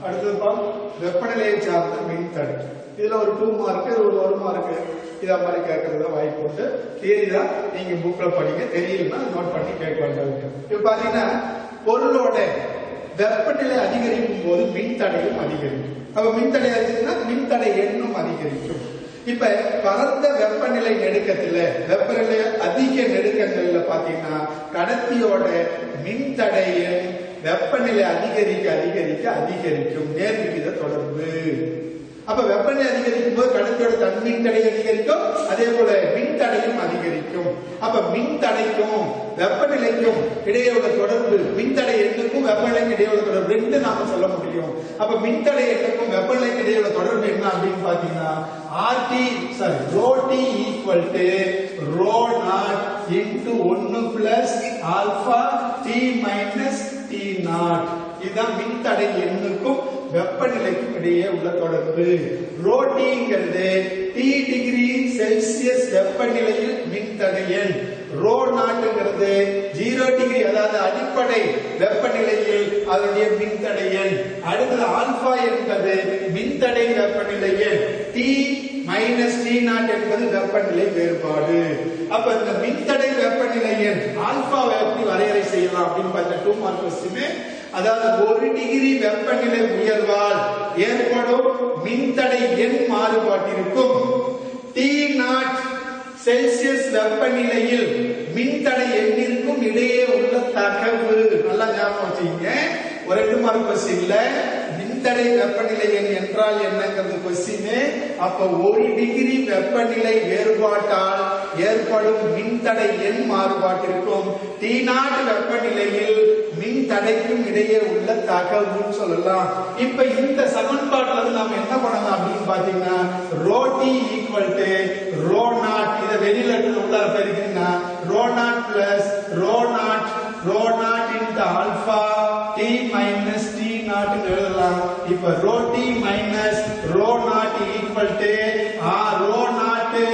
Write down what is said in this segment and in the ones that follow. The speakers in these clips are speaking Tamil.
அடுத்ததுப்பா வெப்பநிலையை சார்ந்த மின்தடை. இதுல ஒரு 2 மார்க், இது ஒரு 1 மார்க். இத மாதிரி கேட்கறத வாய்ப்பு உண்டு. தெரியுதா? நீங்க புக்ல படிங்க, தெரியலன்னா நோட் பண்ணி கேட்க வேண்டாம். இப்ப பாத்தீங்கன்னா பொருளோட வெப்பநிலை அதிகரிக்கும் போது மின்தடையும் அதிகரிக்கும். அப்ப மின்தடை அதிகரிச்சுன்னா மின்தடை எண்ணும் அதிகரிக்கும். இப்ப பரந்த வெப்பநிலை நெடுக்கத்துல வெப்பநிலை அதிக நெடுக்கங்கள்ல பாத்தீங்கன்னா கடத்தியோட மின்தடை எண் வெப்பநிலை அதிகரிக்க அதிகரிக்க அதிகரிக்கும். நேர்விகித தொடர்பு. அப்ப வெப்பநிலை அதிகரிக்கும் போது கடத்தியோட தன்மின்தடை அதிகரிக்கும், அதே போல மின்தடையும் அதிகரிக்கும். அப்ப மின்தடைக்கும் வெப்பநிலைக்கும் இடையே உள்ள தொடர்பு, மின்தடை எண்ணுக்கும் வெப்பநிலைக்கும் இடையே உள்ள தொடர்பு ரெண்டு நாம சொல்ல முடியும். அப்ப மின்தடை எண்ணுக்கும் வெப்பநிலைக்கும் இடையே உள்ள தொடர்பு என்ன அப்படின்னு பாத்தீங்கன்னா ρT equal to ρ0 into 1 plus alpha T minus T0. இதுதான் மின்தடை எண்ணுக்கும் வெப்பநிலைக்கும் இடையே உள்ள தொடர்பு. ρTங்கிறது T டிகிரி செல்சியஸ் வெப்பநிலையில் மின்தடை எண். ρ0ங்கிறது 0 டிகிரி அதாவது அடிப்படை வெப்பநிலையில் அதனுடைய மின்தடை எண். அடுத்தது ஆல்பா என்பது மின்தடை வெப்பநிலை எண். T மைனஸ் T0 என்பது வெப்பநிலை வேறுபாடு. அப்ப இந்த மின்தடை வெப்பநிலை எண் ஆல்பாவை எப்படி வரையறை செய்யலாம் அப்படின்னு பார்த்தா 2 மார்க் क्वेश्चन. அதாவது 1 டிகிரி வெப்பநிலை உயர்வால் ஏற்படும் மின்தடை எண் மாறுபாட்டிற்கும் T0 செல்சியஸ் வெப்பநிலையில் மின்தடை எண்ணிற்கும் இடையே உள்ள தகவு. நல்லா ஞாபகம் வச்சுக்கீங்க. ஒரு 2 மார்க் क्वेश्चनல மின்தடை வெப்பநிலை எண் என்றால் என்னங்கிறது क्वेश्चन. அப்ப 1 டிகிரி வெப்பநிலை வேறுபாட்டால் ஏற்படும் மின்தடை எண் மாறுபாட்டிற்கும் T0 வெப்பநிலையில் மின்தடைக்கும் இடையே உள்ள தகவுன்னு சொல்லலாம். இப்ப இந்த சமன்பாட்டுல நாம என்ன பண்ணலாம் அப்படின்னு பாத்தீங்கன்னா ρT equal to ρ0. இத வெளியில உள்ளார பெருக்கினா ρ0 plus ρ0 into alpha T minus T0 எழுதலாம். இப்ப ρT minus ρ0 equal to ρ0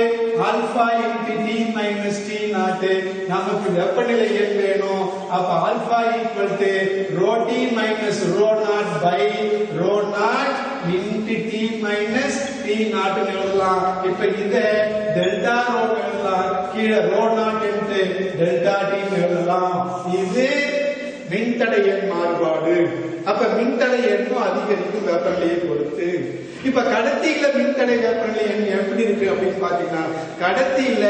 alpha into T minus T0. நமக்கு வெப்பநிலை எண் வேணும். அப்ப alpha equal to ρT minus ρ0 by ρ0 into T minus T0 எழுதலாம். இப்ப இத டெல்டா ρ எழுதலாம். கீழ ρ0 into டெல்டா T எழுதலாம். இது மின்தடை எண் மாறுபாடு. அப்ப மின்தடை எண்ணும் அதிகரிக்கும் வெப்பநிலையை பொறுத்து. இப்ப கடத்தியில மின்தடை வெப்பநிலை எண் எப்படி இருக்கு அப்படின்னு பாத்தீங்கன்னா கடத்தியில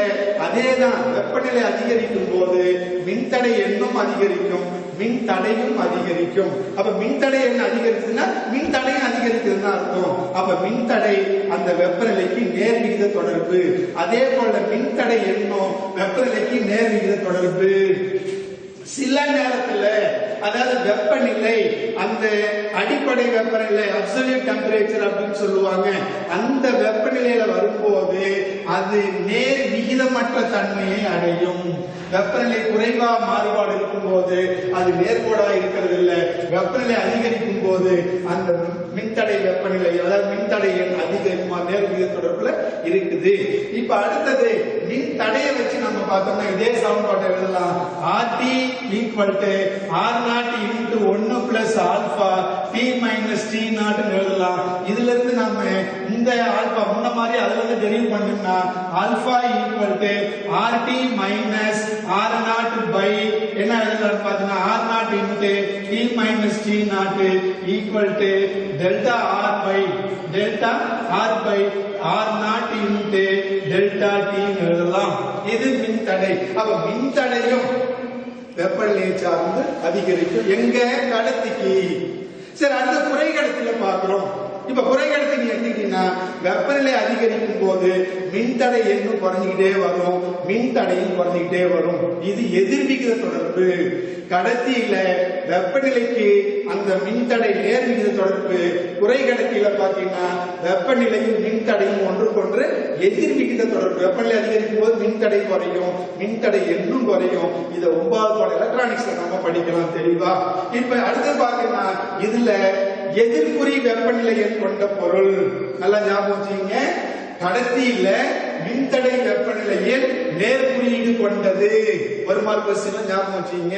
அதேதான் வெப்பநிலை அதிகரிக்கும் போது மின்தடை எண்ணும் அதிகரிக்கும், மின்தடையும் அதிகரிக்கும். அப்ப மின்தடை எண் அதிகரிச்சுன்னா மின்தடையும் அதிகரிக்குதுன்னு அர்த்தம். அப்ப மின்தடை அந்த வெப்பநிலைக்கு நேர்விகித தொடர்பு. அதே போல மின்தடை எண்ணும் வெப்பநிலைக்கு நேர்விகித தொடர்பு. சில நேரத்துல அதாவது வெப்பநிலை அந்த அடிப்படை வெப்பநிலை அப்சல்யூட் டெம்பரேச்சர் அப்படின்னு சொல்லுவாங்க. அந்த வெப்பநிலையில வரும்போது அது நேர் விகிதமற்ற தன்மையை அடையும். வெப்பநிலை குறைவா மாறுபாடு இருக்கும் போது அது நேர்கோடா இருக்கிறது இல்ல. வெப்பநிலை அதிகரிக்கும் போது அந்த மின்தடை வெப்பநிலை அதாவது மின்தடை எண் அதிகமா நேர்விகித தொடர்புல இருக்குது. இப்ப அடுத்தது மின்தடையை வச்சு நம்ம பார்த்தோம்னா இதே சமன்பாட்டை எழுதலாம். RT equal to R0 into 1 plus alpha T minus T0 எழுதலாம். இதுல இருந்து நாம இந்த ஆல்பா முன்ன மாதிரி அதுல இருந்து டெரிவ் பண்ணோம்னா alpha equal to RT minus R0 by என்ன எழுதலாம் பாத்தீங்கன்னா R0 into T minus T0 equal to delta R by R0 into delta T எழுதலாம். இது மின்தடை. அப்ப மின்தடையும் வெப்பநிலையை சார்ந்து அதிகரிக்கும். எங்க கடத்திக்கு. சரி, அடுத்த குறைகடத்தில பாக்குறோம். இப்ப குறைகடத்தி நீ எடுத்துக்கிட்டீங்கன்னா வெப்பநிலை அதிகரிக்கும் போது மின்தடை எண்ணும் குறைஞ்சிக்கிட்டே வரும், மின்தடையும் குறைஞ்சிக்கிட்டே வரும். இது எதிர்விகித தொடர்பு. கடத்தியில வெப்பநிலைக்கு அந்த மின்தடை நேர்விகித தொடர்பு. குறைகடத்தியில பாத்தீங்கன்னா வெப்பநிலையும் மின்தடையும் ஒன்றுக்கொன்று எதிர்விகித தொடர்பு. வெப்பநிலை அதிகரிக்கும் போது மின்தடை குறையும், மின்தடை எண்ணும் குறையும். இத 9வது எலக்ட்ரானிக்ஸ்ல நம்ம படிக்கலாம் தெளிவா. இப்ப அடுத்து பாத்தீங்கன்னா இதுல எதிர்குறி வெப்பநிலை எண் கொண்ட பொருள். நல்லா ஞாபகம் வச்சுக்கீங்க. கடத்தியில மின்தடை வெப்பநிலையில் நேர்குறியீடு கொண்டது. ஒரு மார்க் கொஸ்டின் ஞாபகம் வச்சுங்க.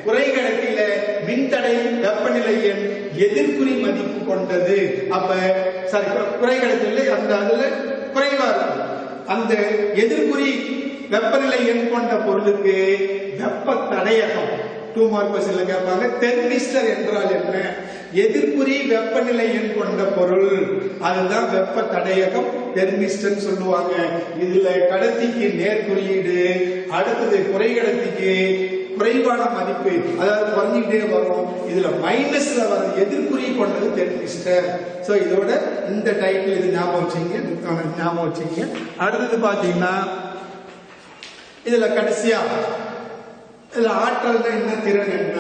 குறைகடத்தில மின்தடை வெப்பநிலையின் எதிர்குறி மதிப்பு கொண்டது. அப்ப சாரி குறைகடத்தில அந்த அதுல குறைவா இருக்கும். அந்த எதிர்குறி வெப்பநிலை எண் கொண்ட பொருளுக்கு வெப்ப தடையகம் 2 மார்க் கொஸ்டின்ல கேட்பாங்க. தெர்மிஸ்டர் என்றால் என்ன? எதிர்குறி வெப்பநிலை எண் கொண்ட பொருள், அதுதான் வெப்ப தடையகம், தெர்மிஸ்டர் சொல்லுவாங்க. இதுல கடத்திக்கு நேர்குறியீடு, அடுத்தது குறைகடத்திக்கு குறைவான மதிப்பு, அதாவது குறைஞ்சிட்டே வரும். இதுல மைனஸ்ல வர எதிர்குறி கொண்டது தெர்மிஸ்டர். சோ இதோட இந்த டைட்டில் இது ஞாபகம் வச்சுங்க. அடுத்தது பாத்தீங்கன்னா இதுல கடைசியா இதுல ஆற்றல் என்ன, திறன் என்ன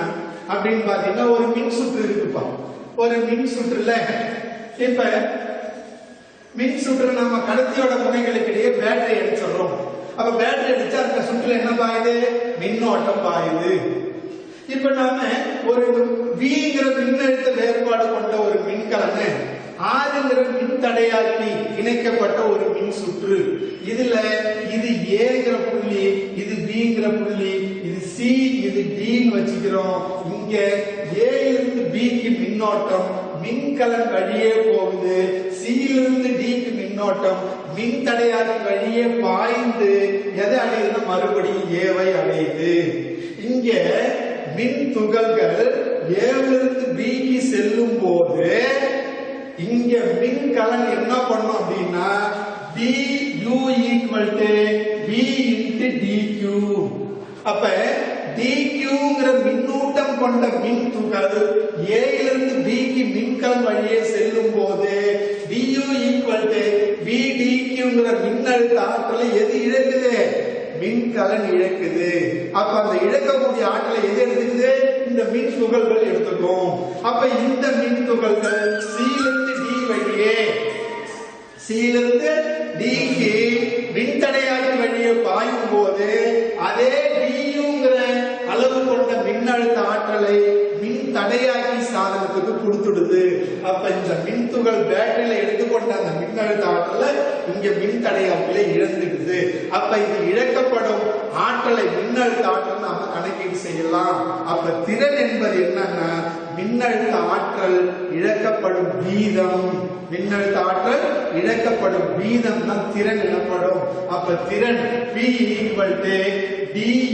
அப்படின்னு பாத்தீங்கன்னா ஒரு மின் சுற்று இருக்குப்பா. ஒரு மின் சுற்றுல இப்ப மின் சுற்று நம்ம கடத்தியோட முனைகளுக்கு இடையே பேட்டரி அடிச்சிடறோம். அப்ப பேட்டரி அடிச்சா அந்த சுற்றுல என்ன பாயுது? மின்னோட்டம் பாயுது. இப்ப நாம ஒரு Vங்கிற மின்னழுத்த வேறுபாடு கொண்ட ஒரு மின்கலனை Rங்கிற மின் தடையாக்கி இணைக்கப்பட்ட ஒரு மின் சுற்று. இதுல இது Aங்கிற புள்ளி, இது Bங்கிற புள்ளி, இது C, இது Dன்னு வச்சுக்கிறோம். இங்க A இருந்து Bக்கு மின்னோட்டம் மின்கலன் வழியே போகுது. C இருந்து Dக்கு மின்னோட்டம் மின் தடையாக்கி வழியே பாய்ந்து எதை அடையுதுன்னா மறுபடியும் Aவை அடையுது. இங்க மின் துகள்கள் Aவிலிருந்து Bக்கு செல்லும் போது இங்க மின்கலன் என்ன பண்ணும் அப்படின்னா du equal to V into dq. அப்ப dqங்கிற மின்னூட்டம் கொண்ட மின் துகள் A இலிருந்து Bக்கு மின்கலன் வழியே செல்லும் போது du equal to V dqங்கிற மின்னழுத்த ஆற்றலை எது இழக்குது? மின்கலன் இழக்குது. அப்ப அந்த இழக்கக்கூடிய ஆற்றலை எது எடுத்துக்குது? இந்த மின் துகள்கள் எடுத்துக்கும். அப்ப இந்த மின் துகள்கள் C இலிருந்து D வழியே, C இலிருந்து Dக்கு மின்தடையாக்கி வழியே பாயும் போது அதே duங்கிற அளவு கொண்ட மின்னழுத்த ஆற்றலை மின் தடையாக்கி சாதனத்துக்கு கொடுத்துடுது. அப்ப இந்த மின் துகள் பேட்டரியில எடுத்துக்கொண்ட அந்த மின்னழுத்த ஆற்றலை இங்க மின் தடையாக்கில இழந்துடுது. அப்ப இது இழக்கப்படும் ஆற்றலை மின்னழுத்த ஆற்றல் நாம கணக்கீடு செய்யலாம். அப்ப திறன் என்பது என்னன்னா மின்னழுத்த ஆற்றல் இழக்கப்படும் வீதம். மின்னழுத்த ஆற்றல் இழக்கப்படும் வீதம் தான் திறன் எனப்படும். அப்ப திறன் P equal to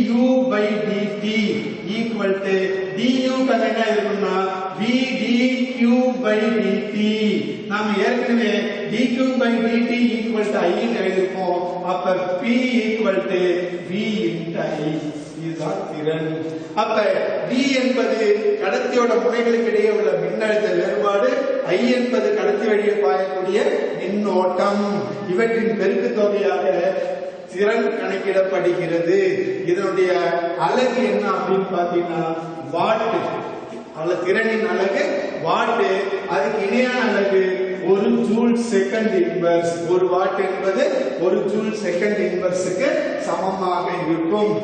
du by dt equal to du கணக்கா இருக்குன்னா V dq by dt. நாம ஏற்கனவே dq by dt equal to I ன்னு எழுதிருக்கோம். அப்ப P equal to V into I. இதுதான் திறன். அப்ப V என்பது கடத்தியோட முனைகளுக்கு இடையே உள்ள மின்னழுத்த வேறுபாடு, I என்பது கடத்தி வழியே பாயக்கூடிய மின்னோட்டம். இவற்றின் பெருக்கு தொகையாக திறன் கணக்கிடப்படுகிறது. இதனுடைய அலகு என்ன அப்படின்னு பாத்தீங்கன்னா வாட். திறனின் அலகு வாட். அதுக்கு இணையான அலகு ஒரு ஜூல் செகண்ட் இன்வர்ஸ். ஒரு வாட் என்பது ஒரு ஜூல் செகண்ட் இன்வர்ஸுக்கு சமமாக இருக்கும்.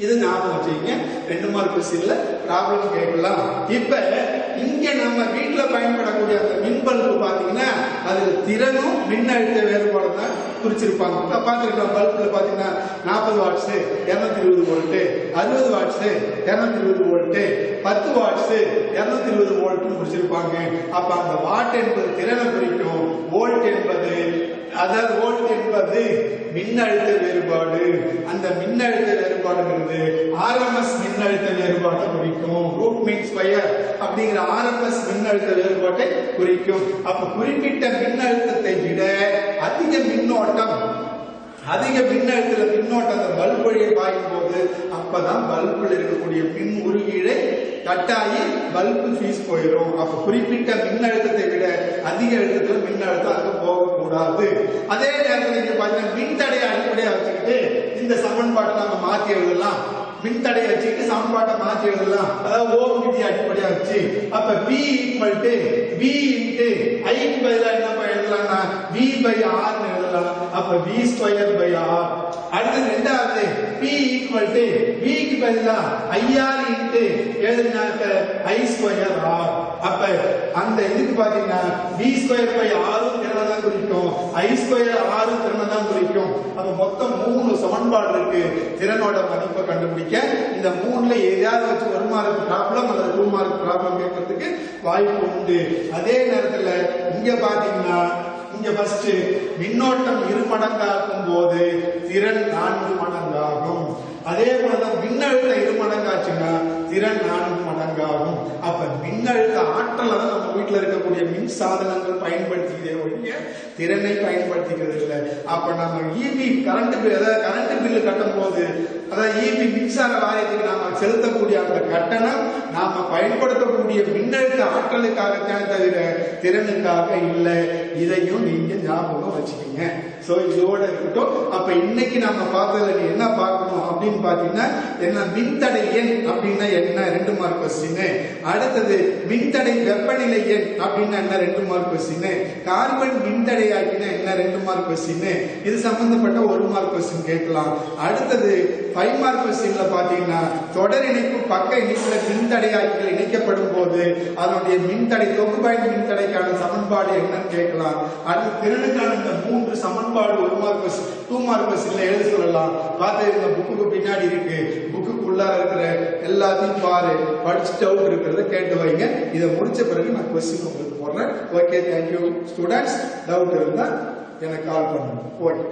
இது ஞாபகம் வச்சுக்கீங்க. 2 மார்க் கொஸ்டின்ல ப்ராப்ளம் கேட்கலாம். இப்ப இங்க நம்ம வீட்டுல பயன்படக்கூடிய அந்த மின் பல்பு பாத்தீங்கன்னா அதுல திறனும் மின்னழுத்த வேறுபாடு தான் குறிச்சிருப்பாங்க. பாத்துருக்கோம். பல்புல பாத்தீங்கன்னா 40 watts 220 volt, 60 watts 220 volt, 10 watts 220 volt குறிச்சிருப்பாங்க. அப்ப அந்த வாட் என்பது திறனை குறிக்கும். வோல்ட் என்பது அதாவது வோல்ட் என்பது மின்னழுத்த வேறுபாடு. அந்த மின்னழுத்த வேறுபாடுங்கிறது RMS மின்னழுத்த வேறுபாட்டை குறிக்கும். ரூட் மீன் ஸ்கொயர் அப்படிங்கிற RMS மின்னழுத்த வேறுபாட்டை குறிக்கும். அப்ப குறிப்பிட்ட மின்னழுத்தத்தை விட அதிக மின்னோட்டம், அதிக மின்னழுத்த மின்னோட்டம் அந்த பல்பு வழியே பாயும் போது அப்பதான் பல்புல இருக்கக்கூடிய மின் உருகீழை கட்டாயி பல்பு ஃபீஸ் போயிடும். அப்ப குறிப்பிட்ட மின்னழுத்தத்தை விட அதிக அழுத்தத்துல மின்னழுத்தம் அங்க போகக்கூடாது. அதே நேரத்தில் நீங்க பாத்தீங்கன்னா மின்தடையை அடிப்படையா வச்சுக்கிட்டு இந்த சமன்பாட்டை நம்ம மாத்தி எழுதலாம். மின்தடையை வச்சுக்கிட்டு சமன்பாட்டை மாற்றி எழுதலாம். அதாவது ஓம் விதி அடிப்படையா வச்சு அப்ப P equal to V into ஐக்கு பதிலா என்ன எழுதலாம்னா v by r னு எழுதலாம். அப்ப v ஸ்கொயர் by r. அடுத்து இரண்டாவது p equal to v க்கு பதிலா ir into எழுதினாக்க i square r. அப்ப அந்த இதுக்கு பாத்தீங்கன்னா v ஸ்கொயர் by r திறனை தான் குறிக்கும், i ஸ்கொயர் r திறனை தான் குறிக்கும். அப்ப மொத்தம் 3 சமன்பாடு இருக்கு. திறனோட மதிப்பை கண்டுபிடிக்க இந்த 3ல ஏதாவது வச்சு 1 மார்க் ப்ராப்ளம் அல்லது 2 மார்க் ப்ராப்ளம் கேட்கறதுக்கு வாய்ப்பு உண்டு. அதே நேரத்துல இங்க பாத்தீங்கன்னா இங்க ஃபர்ஸ்ட் மின்னோட்டம் 2 மடங்காகும் போது திறன் 4 மடங்காகும். அதே போலதான் மின்னழுத்த 2 மடங்காச்சுன்னா திறன் 4 மடங்காகும். அப்ப மின்னழுத்த ஆற்றலை தான் நம்ம வீட்டுல இருக்கக்கூடிய மின் சாதனங்கள் பயன்படுத்திக்கிறதே ஒழிய திறனை பயன்படுத்திக்கிறது இல்லை. அப்ப நம்ம இபி கரண்ட் பில் கட்டும் போது அதாவது இபி மின்சார வாரியத்துக்கு நாம செலுத்தக்கூடிய அந்த கட்டணம் நாம பயன்படுத்தக்கூடிய மின்னழுத்த ஆற்றலுக்காகத்தான் தவிர திறனுக்காக இல்லை. இதையும் நீங்க ஞாபகம் வச்சுக்கீங்க. சோ இதோட இருக்கட்டும். அப்ப இன்னைக்கு நம்ம பார்த்ததுல நீ என்ன பார்க்கணும் அப்படின்னு பாத்தீங்கன்னா என்ன மின்தடை எண் அப்படின்னா என்ன 2 மார்க் கொஸ்டின். அடுத்தது மின்தடை வெப்பநிலை எண் அப்படின்னா என்ன 2 மார்க் கொஸ்டின். கார்பன் மின்தடை ஆக்கினா என்ன 2 மார்க் கொஸ்டின். இது சம்பந்தப்பட்ட 1 மார்க் கொஸ்டின் கேட்கலாம். அடுத்தது 5 மார்க் கொஸ்டின்ல பாத்தீங்கன்னா தொடர் இணைப்பு பக்க இணைப்புல மின்தடை ஆக்கிகள் இணைக்கப்படும் போது அதனுடைய மின்தடை தொகுபாயின் மின்தடைக்கான சமன்பாடு என்னன்னு கேட்கலாம். அடுத்து திறனுக்கான இந்த 3 சமன்பாடு 1 மார்க் கொஸ்டின் 2 மார்க் கொஸ்டின்ல எழுத சொல்லலாம். பார்த்து இந்த புக்குக்கு பின்னாடி இருக்கு, புக்குக்குள்ளார இருக்கிற எல்லாத்தையும் பாரு, படிச்சு டவுட் இருக்கிறத கேட்டு வைங்க. இதை முடிச்ச பிறகு நான் கொஸ்டின் உங்களுக்கு போடுறேன். Okay, thank you students. டவுட் இருந்தா எனக்கு கால் பண்ணுங்க. ஓகே.